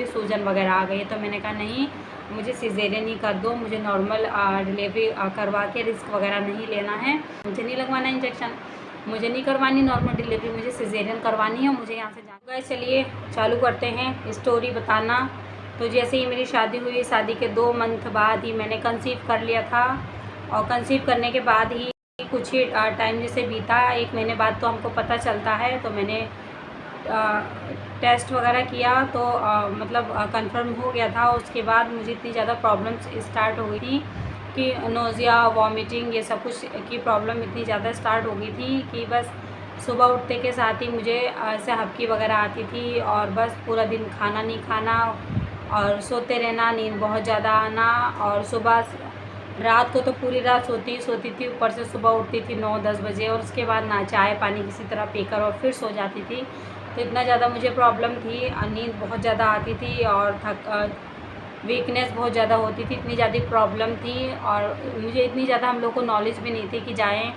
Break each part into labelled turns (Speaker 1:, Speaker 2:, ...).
Speaker 1: भी सूजन वगैरह आ गई। तो मैंने कहा नहीं, मुझे सिजेरियन ही कर दो, मुझे नॉर्मल डिलीवरी करवा के रिस्क वगैरह नहीं लेना है, मुझे नहीं लगवाना इंजेक्शन, मुझे नहीं करवानी नॉर्मल डिलीवरी, मुझे सिजेरियन करवानी है, मुझे यहाँ से जाना है। चलिए चालू करते हैं स्टोरी बताना। तो जैसे ही मेरी शादी हुई, शादी के 2 मंथ बाद ही मैंने कंसीव कर लिया था। और कंसीव करने के बाद ही कुछ ही टाइम जैसे बीता, 1 महीने बाद तो हमको पता चलता है। तो मैंने टेस्ट वगैरह किया तो मतलब कंफर्म हो गया था। उसके बाद मुझे इतनी ज़्यादा प्रॉब्लम्स स्टार्ट हो गई थी कि नोज़िया, वॉमिटिंग, ये सब कुछ की प्रॉब्लम इतनी ज़्यादा स्टार्ट हो गई थी कि बस सुबह उठते के साथ ही मुझे ऐसे हबकी वगैरह आती थी। और बस पूरा दिन खाना नहीं खाना और सोते रहना, नींद बहुत ज़्यादा आना। और सुबह रात को तो पूरी रात सोती ही सोती थी, ऊपर से सुबह उठती थी 9-10 बजे, और उसके बाद ना चाय पानी किसी तरह पीकर और फिर सो जाती थी। तो इतना ज़्यादा मुझे प्रॉब्लम थी, नींद बहुत ज़्यादा आती थी और वीकनेस बहुत ज़्यादा होती थी, इतनी ज़्यादा प्रॉब्लम थी। और मुझे इतनी ज़्यादा हम लोग को नॉलेज भी नहीं थी कि जाएं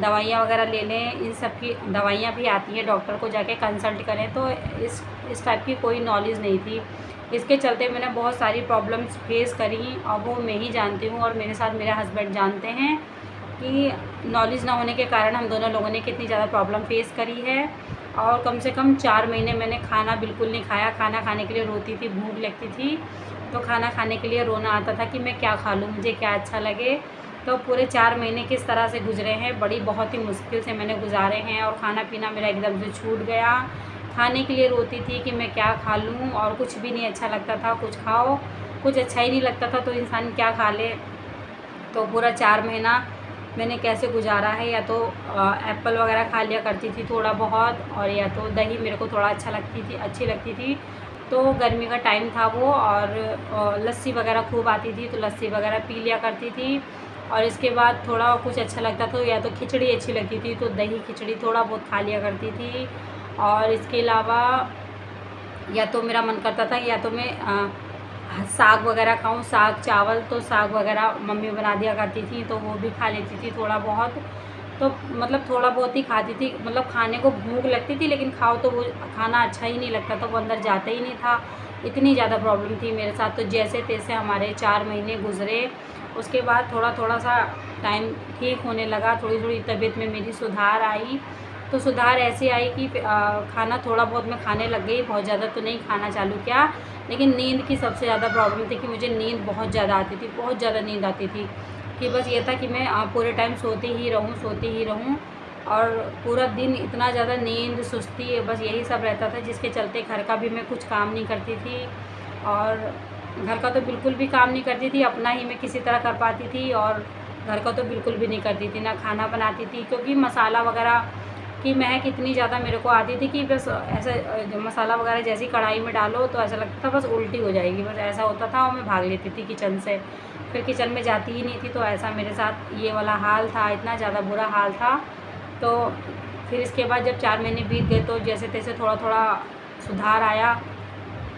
Speaker 1: दवाइयाँ वगैरह ले लें। इन सब की दवाइयाँ भी आती हैं, डॉक्टर को जाके कंसल्ट करें, तो इस टाइप की कोई नॉलेज नहीं थी। इसके चलते मैंने बहुत सारी प्रॉब्लम्स फेस करी, और वो मैं ही जानती हूँ और मेरे साथ मेरे हस्बैंड जानते हैं कि नॉलेज ना होने के कारण हम दोनों लोगों ने कितनी ज़्यादा प्रॉब्लम फेस करी है। और कम से कम 4 महीने मैंने खाना बिल्कुल नहीं खाया। खाना खाने के लिए रोती थी, भूख लगती थी तो खाना खाने के लिए रोना आता था कि मैं क्या खा लूँ, मुझे क्या अच्छा लगे। तो पूरे 4 महीने किस तरह से गुजरे हैं, बहुत ही मुश्किल से मैंने गुजारे हैं। और खाना पीना मेरा एकदम से छूट गया। खाने के लिए रोती थी कि मैं क्या खा लूँ, और कुछ भी नहीं अच्छा लगता था। कुछ खाओ, कुछ अच्छा ही नहीं लगता था, तो इंसान क्या खा ले। तो पूरा 4 महीना मैंने कैसे गुजारा है, या तो एप्पल वगैरह खा लिया करती थी थोड़ा बहुत, और या तो दही मेरे को थोड़ा अच्छी लगती थी। तो गर्मी का टाइम था वो, और लस्सी वगैरह खूब आती थी, तो लस्सी वगैरह पी लिया करती थी। और इसके बाद थोड़ा कुछ अच्छा लगता था, या तो खिचड़ी अच्छी लगती थी, तो दही खिचड़ी थोड़ा बहुत खा लिया करती थी। और इसके अलावा या तो मेरा मन करता था या तो मैं साग वगैरह खाऊं, साग चावल, तो साग वगैरह मम्मी बना दिया करती थी, तो वो भी खा लेती थी थोड़ा बहुत। तो मतलब थोड़ा बहुत ही खाती थी, मतलब खाने को भूख लगती थी, लेकिन खाओ तो वो खाना अच्छा ही नहीं लगता था, वो अंदर जाता ही नहीं था। इतनी ज़्यादा प्रॉब्लम थी मेरे साथ। तो जैसे तैसे हमारे 4 महीने गुजरे। उसके बाद थोड़ा थोड़ा सा टाइम ठीक होने लगा, थोड़ी थोड़ी तबीयत में मेरी सुधार आई। तो सुधार ऐसे आई कि खाना थोड़ा बहुत मैं खाने लग गई, बहुत ज़्यादा तो नहीं खाना चालू किया। लेकिन नींद की सबसे ज़्यादा प्रॉब्लम थी कि मुझे नींद बहुत ज़्यादा आती थी, बहुत ज़्यादा नींद आती थी, कि बस ये था कि मैं पूरे टाइम सोती ही रहूँ। और पूरा दिन इतना ज़्यादा नींद, सुस्ती, बस यही सब रहता था, जिसके चलते घर का भी मैं कुछ काम नहीं करती थी। और घर का तो बिल्कुल भी काम नहीं करती थी, अपना ही मैं किसी तरह कर पाती थी, और घर का तो बिल्कुल भी नहीं करती थी, ना खाना बनाती थी, क्योंकि मसाला वगैरह की महक इतनी ज़्यादा मेरे को आती थी कि बस ऐसे मसाला वगैरह जैसी कढ़ाई में डालो तो ऐसा लगता था बस उल्टी हो जाएगी, बस ऐसा होता था। और मैं भाग लेती थी किचन से, फिर किचन में जाती ही नहीं थी। तो ऐसा मेरे साथ ये वाला हाल था, इतना ज़्यादा बुरा हाल था। तो फिर इसके बाद जब 4 महीने बीत गए, तो जैसे तैसे थोड़ा थोड़ा सुधार आया,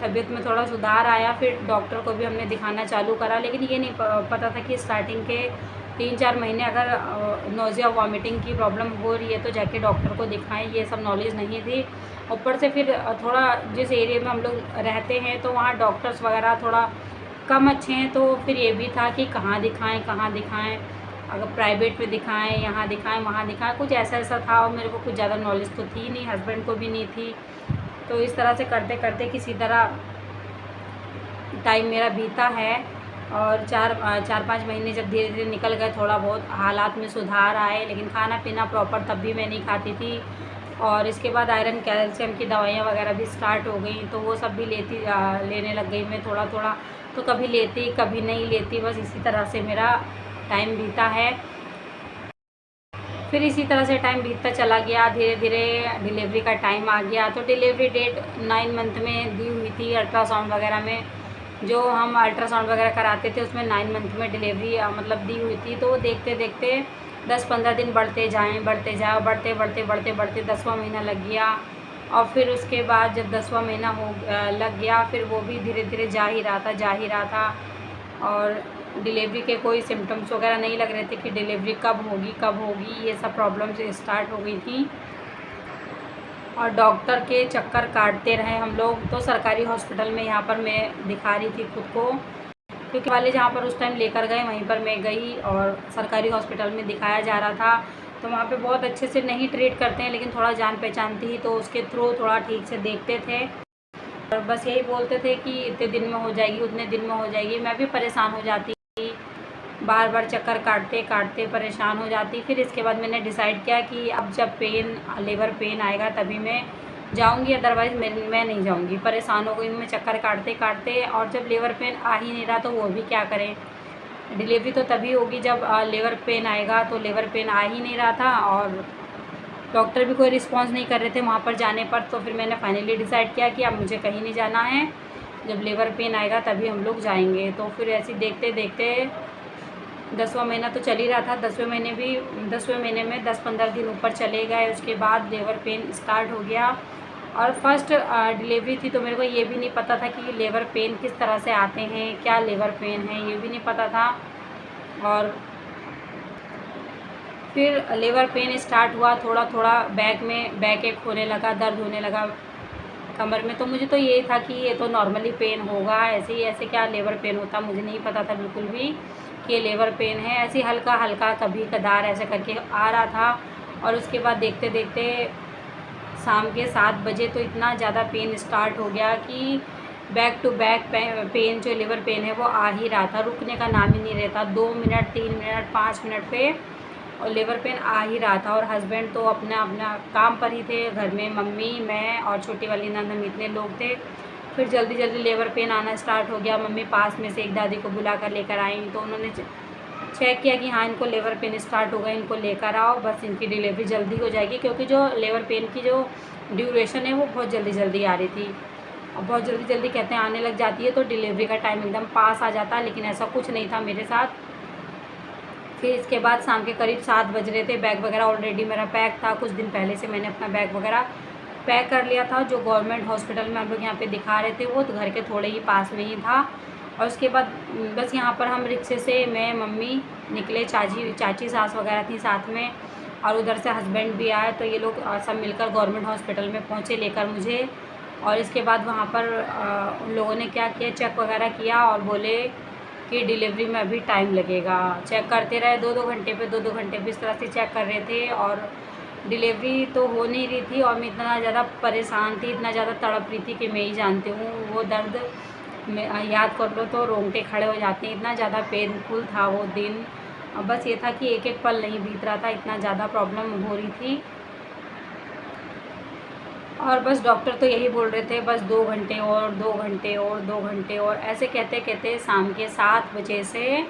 Speaker 1: तबीयत में थोड़ा सुधार आया। फिर डॉक्टर को भी हमने दिखाना चालू करा, लेकिन ये नहीं पता था कि स्टार्टिंग के 3-4 महीने अगर नोज़िया वॉमिटिंग की प्रॉब्लम हो रही है तो जाके डॉक्टर को दिखाएं, ये सब नॉलेज नहीं थी। ऊपर से फिर थोड़ा जिस एरिया में हम लोग रहते हैं तो वहाँ डॉक्टर्स वगैरह थोड़ा कम अच्छे हैं। तो फिर ये भी था कि कहाँ दिखाएं, अगर प्राइवेट में दिखाएं, यहाँ दिखाएं, वहाँ दिखाएं, कुछ ऐसा था। और मेरे को कुछ ज़्यादा नॉलेज तो थी नहीं, हस्बैंड को भी नहीं थी। तो इस तरह से करते करते किसी तरह टाइम मेरा बीता है। और 4-5 महीने जब धीरे धीरे निकल गए, थोड़ा बहुत हालात में सुधार आए, लेकिन खाना पीना प्रॉपर तब भी मैं नहीं खाती थी। और इसके बाद आयरन कैल्शियम की दवाइयाँ वगैरह भी स्टार्ट हो गई, तो वो सब भी लेने लग गई मैं थोड़ा थोड़ा। तो कभी लेती कभी नहीं लेती, बस इसी तरह से मेरा टाइम बीता है। फिर इसी तरह से टाइम बीतता चला गया, धीरे धीरे डिलीवरी का टाइम आ गया। तो डिलीवरी डेट 9 मंथ में दी हुई थी अल्ट्रासाउंड वगैरह में, जो हम अल्ट्रासाउंड वगैरह कराते थे उसमें 9 मंथ में डिलीवरी मतलब दी हुई थी। तो देखते देखते 10-15 दिन बढ़ते बढ़ते 10वां महीना लग गया। और फिर उसके बाद जब 10वां महीना लग गया, फिर वो भी धीरे धीरे जा ही रहा था। और डिलीवरी के कोई सिम्टम्स वगैरह नहीं लग रहे थे कि डिलीवरी कब होगी, ये सब प्रॉब्लम्स स्टार्ट हो गई थी। और डॉक्टर के चक्कर काटते रहे हम लोग। तो सरकारी हॉस्पिटल में यहाँ पर मैं दिखा रही थी खुद को, क्योंकि वाले जहाँ पर उस टाइम लेकर गए वहीं पर मैं गई और सरकारी हॉस्पिटल में दिखाया जा रहा था। तो वहाँ पे बहुत अच्छे से नहीं ट्रीट करते हैं, लेकिन थोड़ा जान पहचान थी तो उसके थ्रू थोड़ा ठीक से देखते थे और बस यही बोलते थे कि इतने दिन में हो जाएगी, उतने दिन में हो जाएगी। मैं भी परेशान हो जाती, बार बार चक्कर काटते काटते परेशान हो जाती। फिर इसके बाद मैंने डिसाइड किया कि अब जब लेबर पेन आएगा तभी मैं जाऊंगी, अदरवाइज़ मैं नहीं जाऊंगी। परेशान हो गई मैं चक्कर काटते काटते, और जब लेबर पेन आ ही नहीं रहा तो वो भी क्या करें। डिलीवरी तो तभी होगी जब लेबर पेन आएगा, तो लेबर पेन आ ही नहीं रहा था और डॉक्टर भी कोई रिस्पॉन्स नहीं कर रहे थे वहाँ पर जाने पर। तो फिर मैंने फाइनली डिसाइड किया कि अब मुझे कहीं नहीं जाना है, जब लेबर पेन आएगा तभी हम लोग जाएंगे। तो फिर ऐसे देखते देखते 10वां महीना तो चल ही रहा था। 10वें महीने में 10-15 दिन ऊपर चले गए। उसके बाद लेबर पेन स्टार्ट हो गया और फर्स्ट डिलीवरी थी, तो मेरे को ये भी नहीं पता था कि लेबर पेन किस तरह से आते हैं, क्या लेबर पेन है, ये भी नहीं पता था। और फिर लेबर पेन स्टार्ट हुआ, थोड़ा थोड़ा बैक एक होने लगा, दर्द होने लगा कमर में। तो मुझे तो ये था कि ये तो नॉर्मली पेन होगा, ऐसे क्या लेबर पेन होता, मुझे नहीं पता था बिल्कुल भी कि ये लेबर पेन है। ऐसे ही हल्का हल्का कभी कदार ऐसे करके आ रहा था। और उसके बाद देखते देखते शाम के 7 बजे तो इतना ज़्यादा पेन स्टार्ट हो गया कि बैक टू बैक पेन, जो लेबर पेन है वो आ ही रहा था, रुकने का नाम ही नहीं रहता। 2 मिनट, 3 मिनट, 5 मिनट पे और लेबर पेन आ ही रहा था। और हस्बैंड तो अपना अपना काम पर ही थे, घर में मम्मी, मैं और छोटी वाली नंद, हम इतने लोग थे। फिर जल्दी जल्दी लेबर पेन आना स्टार्ट हो गया। मम्मी पास में से एक दादी को बुला कर लेकर आई, तो उन्होंने चेक किया कि हाँ इनको लेबर पेन स्टार्ट हो गए, इनको लेकर आओ, बस इनकी डिलीवरी जल्दी हो जाएगी। क्योंकि जो लेबर पेन की जो ड्यूरेशन है वो बहुत जल्दी जल्दी आ रही थी, और बहुत जल्दी जल्दी कहते हैं आने लग जाती है, तो डिलीवरी का टाइम एकदम पास आ जाता है। लेकिन ऐसा कुछ नहीं था मेरे साथ। फिर इसके बाद शाम के करीब 7 बज रहे थे। बैग वगैरह ऑलरेडी मेरा पैक था, कुछ दिन पहले से मैंने अपना बैग वगैरह पैक कर लिया था। जो गवर्नमेंट हॉस्पिटल में हम लोग यहाँ पे दिखा रहे थे वो तो घर के थोड़े ही पास में ही था। और उसके बाद बस यहाँ पर हम रिक्शे से, मैं, मम्मी निकले, चाची सास वगैरह थी साथ में, और उधर से हस्बैंड भी आए। तो ये लोग सब मिलकर गवर्नमेंट हॉस्पिटल में पहुँचे लेकर मुझे। और इसके बाद वहाँ पर उन लोगों ने क्या किया, चेक वगैरह किया और बोले कि डिलीवरी में अभी टाइम लगेगा। चेक करते रहे 2-2 घंटे पे, 2-2 घंटे पे इस तरह से चेक कर रहे थे। और डिलीवरी तो हो नहीं रही थी और मैं इतना ज़्यादा परेशान थी, इतना ज़्यादा तड़प रही थी कि मैं ही जानती हूँ वो दर्द में याद कर लो तो रोंगटे खड़े हो जाते हैं। इतना ज़्यादा पेनफुल था वो दिन। बस ये था कि एक एक पल नहीं बीत रहा था, इतना ज़्यादा प्रॉब्लम हो रही थी। और बस डॉक्टर तो यही बोल रहे थे, बस 2 घंटे और, 2 घंटे और, 2 घंटे और, ऐसे कहते कहते शाम के 7 बजे से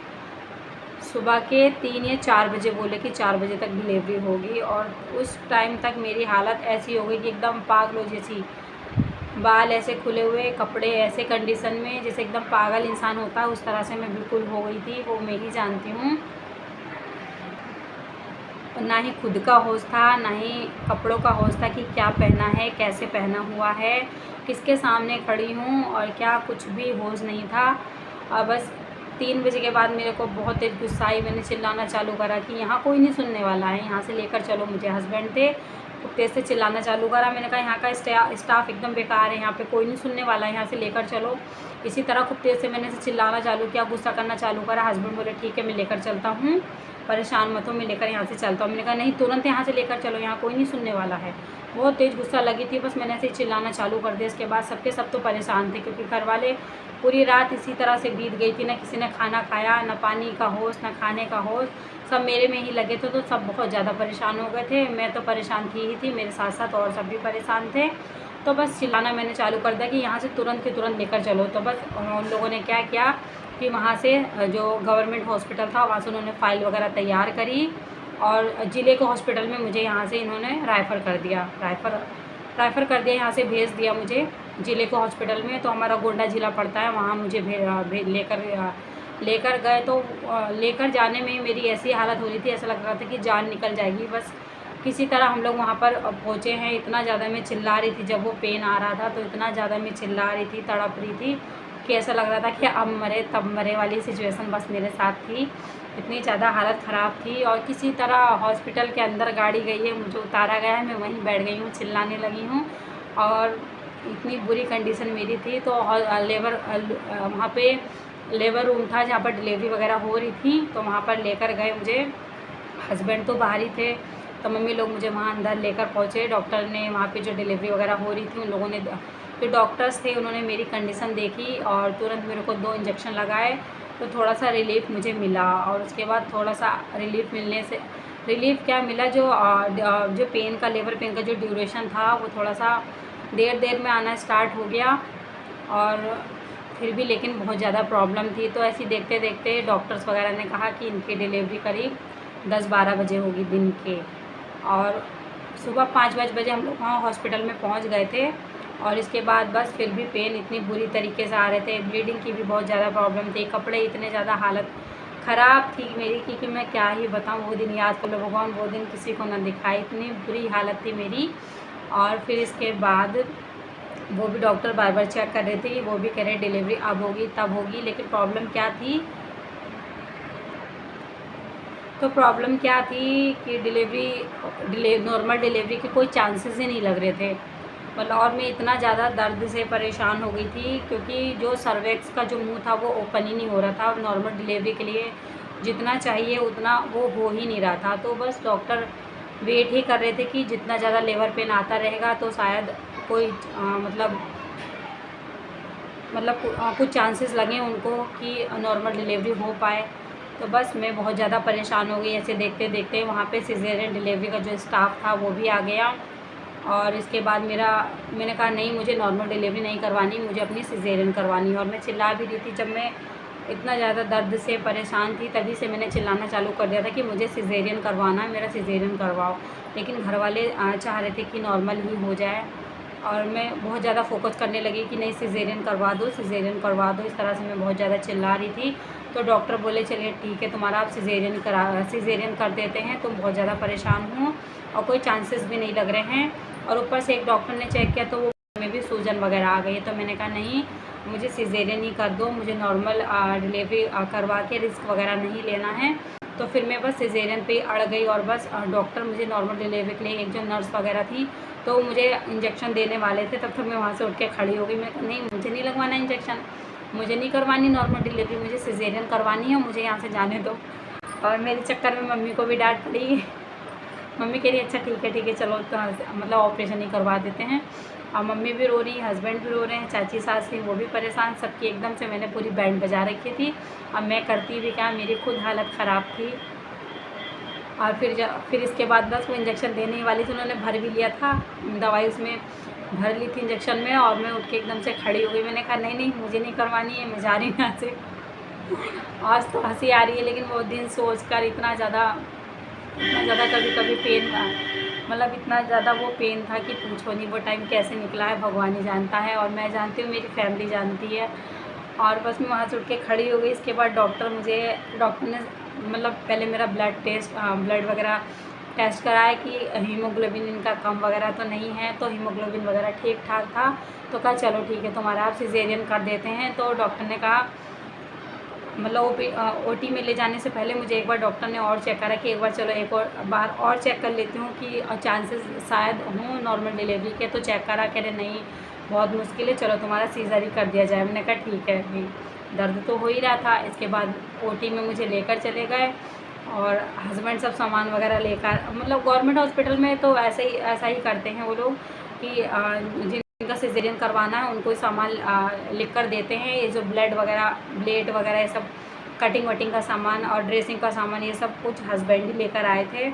Speaker 1: सुबह के 3 या 4 बजे बोले कि 4 बजे तक डिलीवरी होगी। और उस टाइम तक मेरी हालत ऐसी हो गई कि एकदम पागलों जैसी, बाल ऐसे खुले हुए, कपड़े ऐसे कंडीशन में जैसे एकदम पागल इंसान होता है, उस तरह से मैं बिल्कुल हो गई थी। वो मैं ही जानती हूँ। ना ही खुद का होश था, ना ही कपड़ों का होश था कि क्या पहना है, कैसे पहना हुआ है, किसके सामने खड़ी हूँ और क्या, कुछ भी होश नहीं था। और बस 3 बजे के बाद मेरे को बहुत तेज़ गुस्सा आई। मैंने चिल्लाना चालू करा कि यहाँ कोई नहीं सुनने वाला है, यहाँ से लेकर चलो मुझे। हस्बैंड थे, खूब तेज़ से चिल्लाना चालू करा। मैंने कहा यहाँ का स्टाफ एकदम बेकार है, यहाँ पे कोई नहीं सुनने वाला है, यहाँ से लेकर चलो। इसी तरह खूब तेज़ से मैंने चिल्लाना चालू किया, गुस्सा करना चालू करा। हस्बैंड बोले ठीक है मैं लेकर चलता हूँ, परेशान मत हो, मैं लेकर यहाँ से चलता हूँ। मैंने कहा नहीं, तुरंत यहाँ से लेकर चलो, यहाँ कोई नहीं सुनने वाला है। बहुत तेज़ गुस्सा लगी थी, बस मैंने ऐसे ही चिल्लाना चालू कर दिया। इसके बाद सब तो परेशान थे, क्योंकि घर वाले पूरी रात इसी तरह से बीत गई थी। ना किसी ने खाना खाया, ना पानी का होश, ना खाने का होश, सब मेरे में ही लगे थे। तो सब बहुत ज़्यादा परेशान हो गए थे। मैं तो परेशान थी ही थी, मेरे साथ साथ और सब भी परेशान थे। तो बस चिल्लाना मैंने चालू कर दिया कि यहाँ से तुरंत के तुरंत लेकर चलो। तो बस उन लोगों ने क्या किया कि वहाँ से जो गवर्नमेंट हॉस्पिटल था वहाँ से उन्होंने फ़ाइल वगैरह तैयार करी और ज़िले के हॉस्पिटल में मुझे यहाँ से इन्होंने रेफ़र कर दिया, रेफ़र कर दिया, यहाँ से भेज दिया मुझे ज़िले के हॉस्पिटल में। तो हमारा गोंडा ज़िला पड़ता है, वहाँ मुझे लेकर गए। तो लेकर जाने में मेरी ऐसी हालत हो रही थी, ऐसा लग रहा था कि जान निकल जाएगी। बस किसी तरह हम लोग वहाँ पर पहुँचे हैं। इतना ज़्यादा मैं चिल्ला रही थी जब वो पेन आ रहा था, तो इतना ज़्यादा मैं चिल्ला रही थी, तड़प रही थी कि ऐसा लग रहा था कि अब मरे तब मरे वाली सिचुएशन बस मेरे साथ थी। इतनी ज़्यादा हालत ख़राब थी और किसी तरह हॉस्पिटल के अंदर गाड़ी गई है, मुझे उतारा गया है, मैं वहीं बैठ गई हूँ, चिल्लाने लगी हूँ और इतनी बुरी कंडीशन मेरी थी। तो वहाँ पे लेबर रूम था जहाँ पर डिलीवरी वगैरह हो रही थी, तो वहाँ पर लेकर गए मुझे। हस्बैंड तो बाहर ही थे, तो मम्मी लोग मुझे वहाँ अंदर लेकर पहुँचे। डॉक्टर ने वहाँ पे जो डिलीवरी वगैरह हो रही थी, उन लोगों ने, जो डॉक्टर्स थे उन्होंने मेरी कंडीशन देखी और तुरंत मेरे को 2 इंजेक्शन लगाए, तो थोड़ा सा रिलीफ़ मुझे मिला। और उसके बाद थोड़ा सा रिलीफ़ मिलने से, रिलीफ़ क्या मिला, जो पेन का, लेबर पेन का जो ड्यूरेशन था वो थोड़ा सा देर में आना स्टार्ट हो गया। और फिर भी लेकिन बहुत ज़्यादा प्रॉब्लम थी। तो ऐसे देखते देखते डॉक्टर्स वगैरह ने कहा कि इनकी डिलीवरी करीब 10-12 बजे होगी दिन के। और सुबह 5 बजे हम लोग वहाँ हॉस्पिटल में पहुँच गए थे। और इसके बाद बस फिर भी पेन इतनी बुरी तरीके से आ रहे थे, ब्लीडिंग की भी बहुत ज़्यादा प्रॉब्लम थी, कपड़े इतने ज़्यादा हालत ख़राब थी मेरी कि मैं क्या ही बताऊँ। वो दिन याद कर लो भगवान, वो दिन किसी को ना दिखाए, इतनी बुरी हालत थी मेरी। और फिर इसके बाद वो भी डॉक्टर बार चेक कर रहे थे, वो भी कह रहे डिलीवरी अब होगी तब होगी। लेकिन प्रॉब्लम क्या थी, तो प्रॉब्लम क्या थी कि नॉर्मल डिलीवरी के कोई चांसेस ही नहीं लग रहे थे। मतलब और मैं इतना ज़्यादा दर्द से परेशान हो गई थी, क्योंकि जो सर्वेक्स का जो मुंह था वो ओपन ही नहीं हो रहा था। नॉर्मल डिलीवरी के लिए जितना चाहिए उतना वो हो ही नहीं रहा था। तो बस डॉक्टर वेट ही कर रहे थे कि जितना ज़्यादा लेबर पेन आता रहेगा तो शायद कोई कुछ चांसेस लगे उनको कि नॉर्मल डिलीवरी हो पाए। तो बस मैं बहुत ज़्यादा परेशान हो गई ऐसे देखते देखते। वहाँ पे सिजेरियन डिलीवरी का जो स्टाफ था वो भी आ गया। और इसके बाद मैंने कहा नहीं, मुझे नॉर्मल डिलीवरी नहीं करवानी, मुझे अपनी सिजेरियन करवानी है। और मैं चिल्ला भी रही थी, जब मैं इतना ज़्यादा दर्द से परेशान थी तभी से मैंने चिल्लाना चालू कर दिया था कि मुझे सिजेरियन करवाना है, मेरा सिजेरियन करवाओ। लेकिन घर वाले चाह रहे थे कि नॉर्मल ही हो जाए। और मैं बहुत ज़्यादा फोकस करने लगी कि नहीं, सिजेरियन करवा दो, सिजेरियन करवा दो। इस तरह से मैं बहुत ज़्यादा चिल्ला रही थी। तो डॉक्टर बोले चलिए ठीक है, तुम्हारा आप सिजेरियन कर देते हैं, तुम बहुत ज़्यादा परेशान हो और कोई चांसेस भी नहीं लग रहे हैं। और ऊपर से एक डॉक्टर ने चेक किया तो वो में भी सूजन वगैरह आ गई। तो मैंने कहा नहीं, मुझे सिजेरियन ही कर दो, मुझे नॉर्मल डिलीवरी करवा के रिस्क वगैरह नहीं लेना है। तो फिर मैं बस सिजेरियन पे अड़ गई। और बस डॉक्टर मुझे नॉर्मल डिलीवरी के लिए, एक जो नर्स वगैरह थी, तो मुझे इंजेक्शन देने वाले थे। तब तक मैं वहाँ से उठ के खड़ी हो गई। मैं नहीं, मुझे नहीं लगवाना इंजेक्शन, मुझे नहीं करवानी नॉर्मल डिलीवरी, मुझे सिजेरियन करवानी है, मुझे यहाँ से जाने दो। और मेरे चक्कर में मम्मी को भी डांट पड़ी। मम्मी कह रही अच्छा ठीक है चलो, तो मतलब ऑपरेशन ही करवा देते हैं। और मम्मी भी रो रही, हस्बैंड भी रो रहे हैं, चाची सास थी वो भी परेशान, सबकी एकदम से मैंने पूरी बैंड बजा रखी थी। अब मैं करती भी क्या, मेरी खुद हालत ख़राब थी। और फिर इसके बाद बस वो इंजेक्शन देने ही वाली थी, उन्होंने भर भी लिया था दवाई, उसमें भर ली थी इंजेक्शन में। और मैं उठ के एकदम से खड़ी हो गई। मैंने कहा नहीं मुझे नहीं करवानी है, मैं जा रही हूँ यहाँ से। आज तो हंसी आ रही है, लेकिन वो दिन सोच कर इतना ज़्यादा कभी कभी पेन था, मतलब इतना ज़्यादा वो पेन था कि पूछो नहीं। वो टाइम कैसे निकला है भगवान ही जानता है, और मैं जानती हूँ, मेरी फैमिली जानती है। और बस मैं वहाँ से उठ के खड़ी हो गई। इसके बाद डॉक्टर ने मतलब पहले मेरा ब्लड वगैरह टेस्ट कराया कि हीमोग्लोबिन इनका कम वगैरह तो नहीं है। तो हीमोग्लोबिन वगैरह ठीक ठाक था। तो कहा चलो ठीक है, तुम्हारा आप सिजेरियन कर देते हैं। तो डॉक्टर ने कहा, मतलब ओटी में ले जाने से पहले मुझे एक बार डॉक्टर ने और चेक करा कि एक बार चलो एक और बार और चेक कर लेती हूँ कि चांसेस शायद हों नॉर्मल डिलीवरी के। तो चेक करा, कह रहे नहीं बहुत मुश्किल है, चलो तुम्हारा सीज़र ही कर दिया जाए। मैंने कहा ठीक है भाई, दर्द तो हो ही रहा था। इसके बाद ओटी में मुझे लेकर चले गए और हस्बैंड सब सामान वगैरह लेकर, मतलब गवर्नमेंट हॉस्पिटल में तो ऐसा ही करते हैं वो लोग कि जिनका सिजेरियन करवाना है उनको सामान लिख कर देते हैं। ये जो ब्लेड वगैरह ये सब कटिंग वटिंग का सामान और ड्रेसिंग का सामान, ये सब कुछ हस्बैंड ही लेकर आए थे।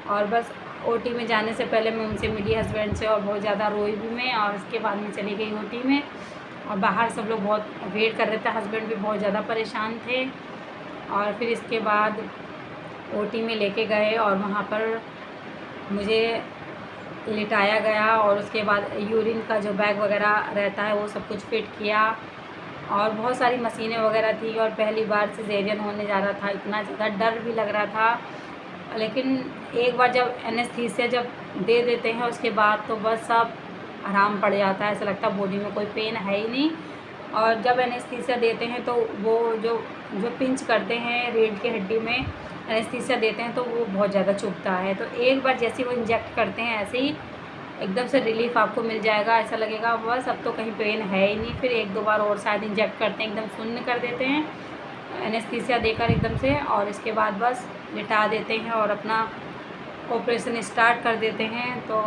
Speaker 1: और बस ओटी में जाने से पहले मैं उनसे मिली हस्बैंड से, और बहुत ज़्यादा रोई भी मैं। और उसके बाद मैं चली गई ओटी में, और बाहर सब लोग बहुत वेट कर रहे थे, हस्बैंड भी बहुत ज़्यादा परेशान थे। और फिर इसके बाद ओटी में लेके गए और वहाँ पर मुझे लिटाया गया। और उसके बाद यूरिन का जो बैग वगैरह रहता है वो सब कुछ फिट किया। और बहुत सारी मशीनें वगैरह थी, और पहली बार सिजेरियन होने जा रहा था, इतना ज़्यादा डर भी लग रहा था। लेकिन एक बार जब एनेस्थीसिया जब दे देते हैं उसके बाद तो बस सब आराम पड़ जाता है, ऐसा लगता है बॉडी में कोई पेन है ही नहीं। और जब एनेस्थीसिया देते हैं तो वो जो जो पिंच करते हैं रीढ़ की हड्डी में एनेस्थीसिया देते हैं तो वो बहुत ज़्यादा चुभता है। तो एक बार जैसे ही वो इंजेक्ट करते हैं ऐसे ही एकदम से रिलीफ़ आपको मिल जाएगा, ऐसा लगेगा बस अब तो कहीं पेन है ही नहीं। फिर 1-2 बार और शायद इंजेक्ट करते हैं, एकदम शून्य कर देते हैं एनेस्थीसिया देकर एकदम से, और इसके बाद बस लिटा देते हैं और अपना ऑपरेशन स्टार्ट कर देते हैं। तो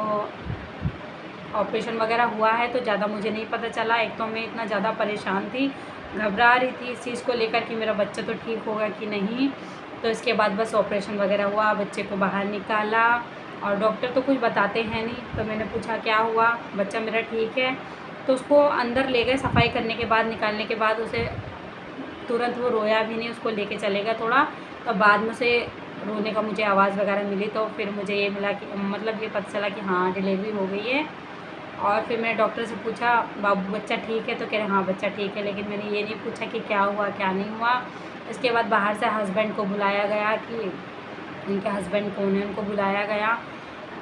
Speaker 1: ऑपरेशन वगैरह हुआ है तो ज़्यादा मुझे नहीं पता चला। एक तो मैं इतना ज़्यादा परेशान थी, घबरा रही थी इस चीज़ को लेकर कि मेरा बच्चा तो ठीक होगा कि नहीं। तो इसके बाद बस ऑपरेशन वगैरह हुआ, बच्चे को बाहर निकाला और डॉक्टर तो कुछ बताते हैं नहीं। तो मैंने पूछा क्या हुआ, बच्चा मेरा ठीक है। तो उसको अंदर ले गए, सफाई करने के बाद निकालने के बाद उसे तुरंत वो रोया भी नहीं, उसको लेके चले गए थोड़ा। तो बाद में उसे रोने का मुझे आवाज़ वगैरह मिली तो फिर मुझे ये मिला कि मतलब ये पता चला कि हाँ डिलीवरी हो गई है। और फिर मैंने डॉक्टर से पूछा बाबू बच्चा ठीक है, तो कह रहे हाँ बच्चा ठीक है, लेकिन मैंने ये नहीं पूछा कि क्या हुआ क्या नहीं हुआ। इसके बाद बाहर से हस्बैंड को बुलाया गया कि उनके हस्बैंड कौन है, उनको बुलाया गया।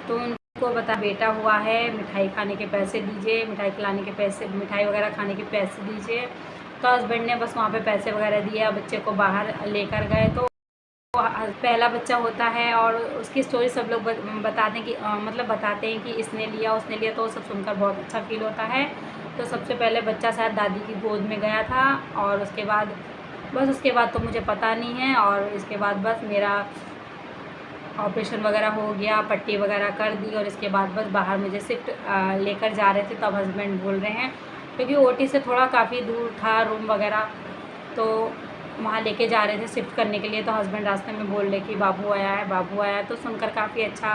Speaker 1: तो उनको बता बेटा हुआ है, मिठाई खाने के पैसे दीजिए, मिठाई खिलाने के पैसे, मिठाई वगैरह खाने के पैसे दीजिए। तो हस्बैंड ने बस वहाँ पे पैसे वगैरह दिए, बच्चे को बाहर लेकर गए। तो पहला बच्चा होता है और उसकी स्टोरी सब लोग बताते हैं कि मतलब बताते हैं कि इसने लिया उसने लिया, तो सब सुनकर बहुत अच्छा फील होता है। तो सबसे पहले बच्चा शायद दादी की गोद में गया था और उसके बाद बस उसके बाद तो मुझे पता नहीं है। और इसके बाद बस मेरा ऑपरेशन वगैरह हो गया, पट्टी वगैरह कर दी और इसके बाद बस बाहर मुझे शिफ्ट लेकर जा रहे थे। तब हस्बैंड बोल रहे हैं क्योंकि ओटी से थोड़ा काफ़ी दूर था रूम वगैरह, तो वहाँ लेके जा रहे थे शिफ्ट करने के लिए। तो हस्बैंड रास्ते में बोल रहे कि बाबू आया है बाबू आया है। तो सुनकर काफ़ी अच्छा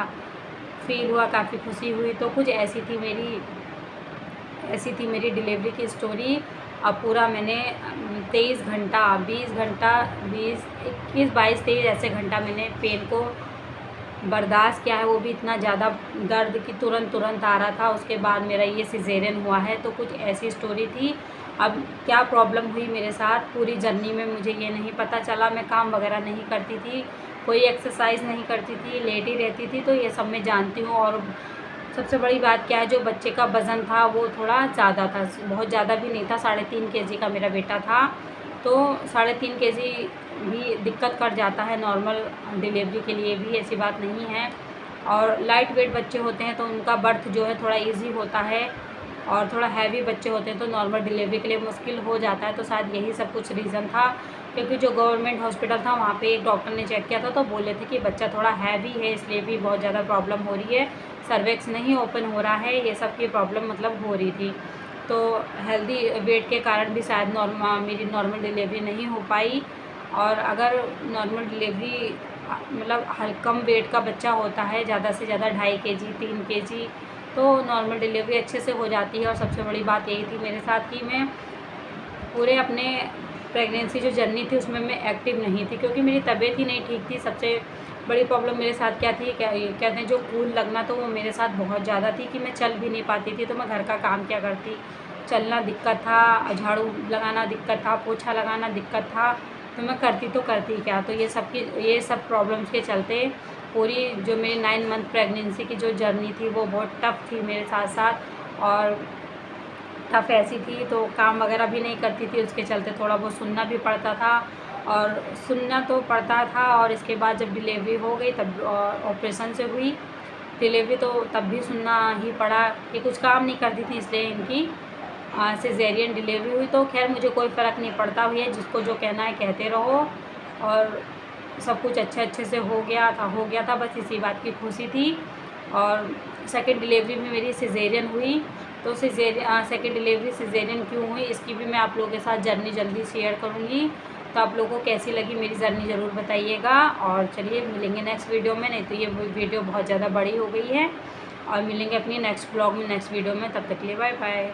Speaker 1: फील हुआ, काफ़ी खुशी हुई। तो कुछ ऐसी थी मेरी डिलीवरी की स्टोरी। अब पूरा मैंने 23 घंटा 20 घंटा 20 21 22 23 ऐसे घंटा मैंने पेन को बर्दाश्त किया है, वो भी इतना ज़्यादा दर्द कि तुरंत आ रहा था। उसके बाद मेरा ये सिजेरियन हुआ है। तो कुछ ऐसी स्टोरी थी। अब क्या प्रॉब्लम हुई मेरे साथ पूरी जर्नी में मुझे ये नहीं पता चला। मैं काम वगैरह नहीं करती थी, कोई एक्सरसाइज नहीं करती थी, लेटी रहती थी। तो ये सब मैं जानती हूँ। और सबसे बड़ी बात क्या है, जो बच्चे का वज़न था वो थोड़ा ज़्यादा था, बहुत ज़्यादा भी नहीं था। 3.5 केजी का मेरा बेटा था। तो 3.5 केजी भी दिक्कत कर जाता है नॉर्मल डिलीवरी के लिए भी, ऐसी बात नहीं है। और लाइट वेट बच्चे होते हैं तो उनका बर्थ जो है थोड़ा इजी होता है, और थोड़ा हैवी बच्चे होते हैं तो नॉर्मल डिलीवरी के लिए मुश्किल हो जाता है। तो शायद यही सब कुछ रीज़न था। क्योंकि जो गवर्नमेंट हॉस्पिटल था वहाँ पे एक डॉक्टर ने चेक किया था तो बोले थे कि बच्चा थोड़ा हैवी है, इसलिए भी बहुत ज़्यादा प्रॉब्लम हो रही है, सर्विक्स नहीं ओपन हो रहा है, ये सब की प्रॉब्लम मतलब हो रही थी। तो हेल्दी वेट के कारण भी शायद मेरी नॉर्मल डिलीवरी नहीं हो पाई। और अगर नॉर्मल डिलीवरी मतलब कम वेट का बच्चा होता है, ज़्यादा से ज़्यादा 2.5 केजी 3 केजी, तो नॉर्मल डिलीवरी अच्छे से हो जाती है। और सबसे बड़ी बात यही थी मेरे साथ कि मैं पूरे अपने प्रेगनेंसी जो जर्नी थी उसमें मैं एक्टिव नहीं थी, क्योंकि मेरी तबीयत ही नहीं ठीक थी। सबसे बड़ी प्रॉब्लम मेरे साथ क्या थी, कहते हैं जो कूल लगना, तो वो मेरे साथ बहुत ज़्यादा थी कि मैं चल भी नहीं पाती थी। तो मैं घर का काम क्या करती, चलना दिक्कत था, झाड़ू लगाना दिक्कत था, पोछा लगाना दिक्कत था, तो मैं करती क्या। तो ये सब प्रॉब्लम्स के चलते पूरी जो मेरी 9 मंथ प्रेगनेंसी की जो जर्नी थी वो बहुत टफ़ थी मेरे साथ। और टफ़ ऐसी थी तो काम वगैरह भी नहीं करती थी, उसके चलते थोड़ा बहुत सुनना भी पड़ता था। और सुनना तो पड़ता था। और इसके बाद जब डिलीवरी हो गई तब ऑपरेशन से हुई डिलीवरी, तो तब भी सुनना ही पड़ा कि कुछ काम नहीं करती थी, इसलिए इनकी सिजेरियन डिलीवरी हुई। तो खैर मुझे कोई फ़र्क नहीं पड़ता भैया, जिसको जो कहना है कहते रहो। और सब कुछ अच्छे से हो गया था, बस इसी बात की खुशी थी। और सेकंड डिलीवरी में मेरी सिजेरियन हुई। तो सेकंड डिलीवरी सिजेरियन क्यों हुई इसकी भी मैं आप लोगों के साथ जर्नी जल्दी शेयर करूँगी। तो आप लोगों को कैसी लगी मेरी जर्नी ज़रूर बताइएगा। और चलिए मिलेंगे नेक्स्ट वीडियो में, नहीं तो ये वीडियो बहुत ज़्यादा बड़ी हो गई है। और मिलेंगे अपनी नेक्स्ट ब्लॉग में, नेक्स्ट वीडियो में। तब तक के लिए बाय बाय।